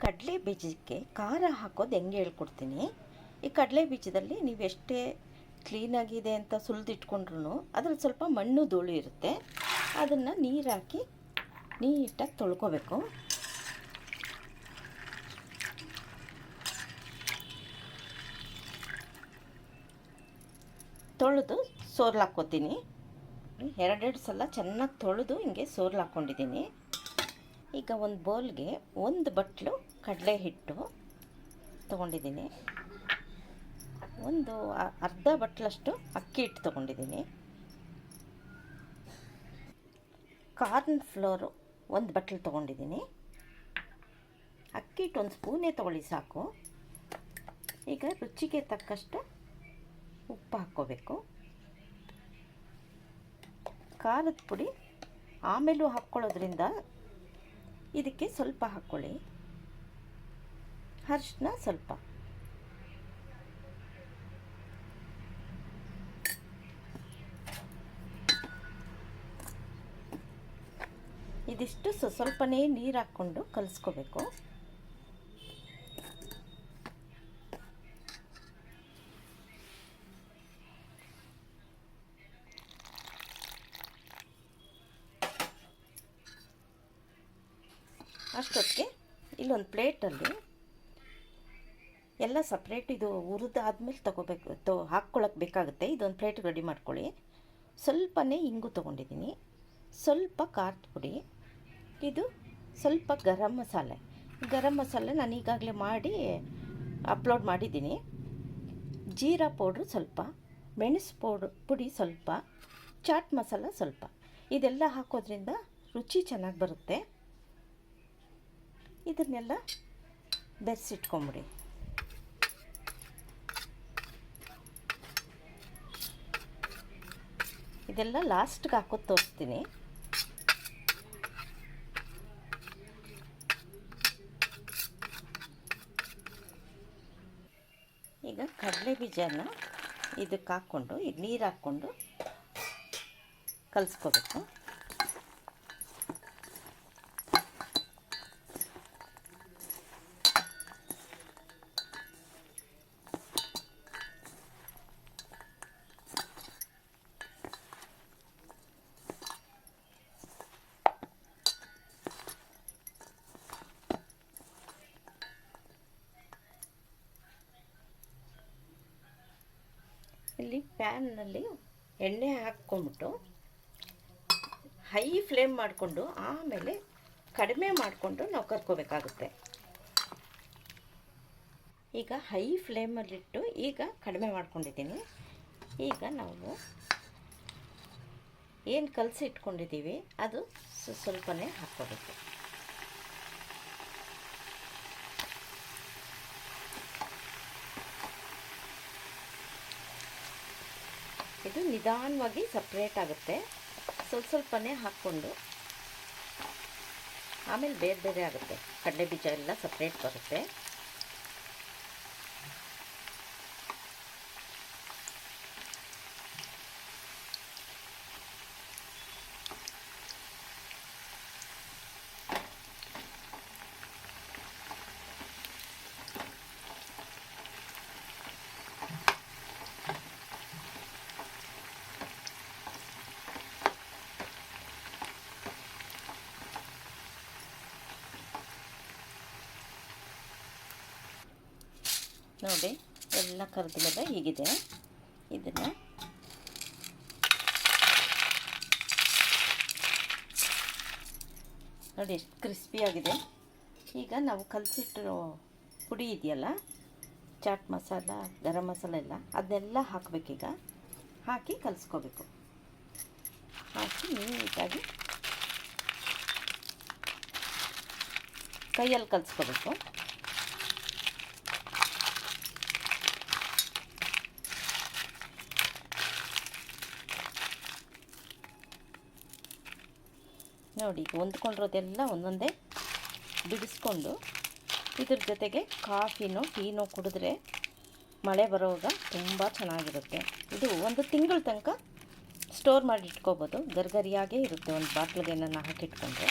ಕಡಲೆ ಬೀಜಕ್ಕೆ ಖಾರ ಹಾಕೋದು ಹೆಂಗೆ ಹೇಳ್ಕೊಡ್ತೀನಿ. ಈ ಕಡಲೆ ಬೀಜದಲ್ಲಿ ನೀವು ಎಷ್ಟೇ ಕ್ಲೀನಾಗಿದೆ ಅಂತ ಸುಲಿದಿಟ್ಕೊಂಡ್ರು ಅದ್ರಲ್ಲಿ ಸ್ವಲ್ಪ ಮಣ್ಣು ಧೂಳು ಇರುತ್ತೆ. ಅದನ್ನು ನೀರು ಹಾಕಿ ನೀಟಾಗಿ ತೊಳ್ಕೊಬೇಕು. ತೊಳೆದು ಸೋರ್ಲು ಹಾಕ್ಕೋತೀನಿ. ಎರಡೆರಡು ಸಲ ಚೆನ್ನಾಗಿ ತೊಳೆದು ಹಿಂಗೆ ಸೋರ್ಲು ಹಾಕ್ಕೊಂಡಿದ್ದೀನಿ. ಈಗ ಒಂದು ಬೌಲ್ಗೆ ಒಂದು ಬಟ್ಲು ಕಡಲೆ ಹಿಟ್ಟು ತೊಗೊಂಡಿದ್ದೀನಿ. ಒಂದು ಅರ್ಧ ಬಟ್ಲಷ್ಟು ಅಕ್ಕಿ ಹಿಟ್ಟು ತೊಗೊಂಡಿದ್ದೀನಿ. ಕಾರ್ನ್ ಫ್ಲೋರು ಒಂದು ಬಟ್ಲು ತೊಗೊಂಡಿದ್ದೀನಿ. ಅಕ್ಕಿ ಹಿಟ್ಟು ಒಂದು ಸ್ಪೂನೇ ತೊಗೊಳ್ಳಿ ಸಾಕು. ಈಗ ರುಚಿಗೆ ತಕ್ಕಷ್ಟು ಉಪ್ಪು ಹಾಕ್ಕೋಬೇಕು. ಖಾರದ ಪುಡಿ ಆಮೇಲೂ ಹಾಕ್ಕೊಳ್ಳೋದ್ರಿಂದ ಇದಕ್ಕೆ ಸ್ವಲ್ಪ ಹಾಕ್ಕೊಳ್ಳಿ. ಅರಿಶಿನ ಸ್ವಲ್ಪ. ಇದಿಷ್ಟು ಸ್ವಲ್ಪನೇ ನೀರು ಹಾಕ್ಕೊಂಡು ಕಲಿಸ್ಕೋಬೇಕು. ಅಷ್ಟೊತ್ತಿಗೆ ಇಲ್ಲೊಂದು ಪ್ಲೇಟಲ್ಲಿ ಎಲ್ಲ ಸಪ್ರೇಟ್ ಇದು ಹುರಿದಾದ್ಮೇಲೆ ಹಾಕ್ಕೊಳ್ಳೋಕೆ ಬೇಕಾಗುತ್ತೆ. ಇದೊಂದು ಪ್ಲೇಟ್ ರೆಡಿ ಮಾಡ್ಕೊಳ್ಳಿ. ಸ್ವಲ್ಪನೇ ಇಂಗು ತೊಗೊಂಡಿದ್ದೀನಿ, ಸ್ವಲ್ಪ ಖಾರದ ಪುಡಿ, ಇದು ಸ್ವಲ್ಪ ಗರಂ ಮಸಾಲೆ ನಾನು ಈಗಾಗಲೇ ಮಾಡಿ ಅಪ್ಲೋಡ್ ಮಾಡಿದ್ದೀನಿ. ಜೀರಾ ಪೌಡ್ರು ಸ್ವಲ್ಪ, ಮೆಣಸು ಪುಡಿ ಸ್ವಲ್ಪ, ಚಾಟ್ ಮಸಾಲ ಸ್ವಲ್ಪ. ಇದೆಲ್ಲ ಹಾಕೋದ್ರಿಂದ ರುಚಿ ಚೆನ್ನಾಗಿ ಬರುತ್ತೆ. ಇದನ್ನೆಲ್ಲ ಬೆರೆಸಿಟ್ಕೊಂಬಿಡಿ. ಇದೆಲ್ಲ ಲಾಸ್ಟ್ಗೆ ಹಾಕೋದು ತೋರಿಸ್ತೀನಿ. ಈಗ ಕಡಲೆ ಬೀಜನ ಇದಕ್ಕೆ ಹಾಕ್ಕೊಂಡು ಈಗ ನೀರು ಹಾಕ್ಕೊಂಡು ಕಲಿಸ್ಕೋಬೇಕು. ಇಲ್ಲಿ ಪ್ಯಾನ್ನಲ್ಲಿ ಎಣ್ಣೆ ಹಾಕ್ಕೊಂಬಿಟ್ಟು ಹೈ ಫ್ಲೇಮ್ ಮಾಡಿಕೊಂಡು ಆಮೇಲೆ ಕಡಿಮೆ ಮಾಡಿಕೊಂಡು ನಾವು ಕರ್ಕೋಬೇಕಾಗುತ್ತೆ. ಈಗ ಹೈ ಫ್ಲೇಮಲ್ಲಿಟ್ಟು ಈಗ ಕಡಿಮೆ ಮಾಡ್ಕೊಂಡಿದ್ದೀನಿ. ಈಗ ನಾವು ಏನು ಕಲಸಿ ಇಟ್ಕೊಂಡಿದ್ದೀವಿ ಅದು ಸ್ವಲ್ಪನೇ ಹಾಕ್ಕೋಬೇಕು. ಇದು ನಿಧಾನವಾಗಿ ಸಪ್ರೇಟ್ ಆಗುತ್ತೆ. ಸ್ವಲ್ಪನೇ ಹಾಕ್ಕೊಂಡು ಆಮೇಲೆ ಬೇರೆ ಬೇರೆ ಆಗುತ್ತೆ. ಕಡಲೆ ಬೀಜ ಎಲ್ಲ ಸಪ್ರೇಟ್ ಬರುತ್ತೆ. ನೋಡಿ ಎಲ್ಲ ಕರೆದಿಲ್ಲದ ಹೀಗಿದೆ. ಇದನ್ನು ನೋಡಿ ಎಷ್ಟು ಕ್ರಿಸ್ಪಿಯಾಗಿದೆ. ಈಗ ನಾವು ಕಲಸಿಟ್ಟಿರೋ ಪುಡಿ ಇದೆಯಲ್ಲ, ಚಾಟ್ ಮಸಾಲ, ಗರಂ ಮಸಾಲ ಎಲ್ಲ ಅದನ್ನೆಲ್ಲ ಹಾಕಬೇಕೀಗ. ಹಾಕಿ ಕಲಿಸ್ಕೋಬೇಕು. ಹಾಕಿ ನೀಟಾಗಿ ಕೈಯಲ್ಲಿ ಕಲಿಸ್ಕೋಬೇಕು. ನೋಡಿ ಹೊಂದ್ಕೊಂಡಿರೋದೆಲ್ಲ ಒಂದೊಂದೇ ಬಿಡಿಸ್ಕೊಂಡು ಇದ್ರ ಜೊತೆಗೆ ಕಾಫಿನೋ ಟೀನೋ ಕುಡಿದ್ರೆ ಮಳೆ ಬರೋವಾಗ ತುಂಬ ಚೆನ್ನಾಗಿರುತ್ತೆ. ಇದು ಒಂದು ತಿಂಗಳ ತನಕ ಸ್ಟೋರ್ ಮಾಡಿ ಇಟ್ಕೋಬೋದು. ಗರಿಗರಿಯಾಗೇ ಇರುತ್ತೆ ಒಂದು ಬಾಟ್ಲಿಗೆ ನಾನು ಹಾಕಿಟ್ಕೊಂಡ್ರೆ.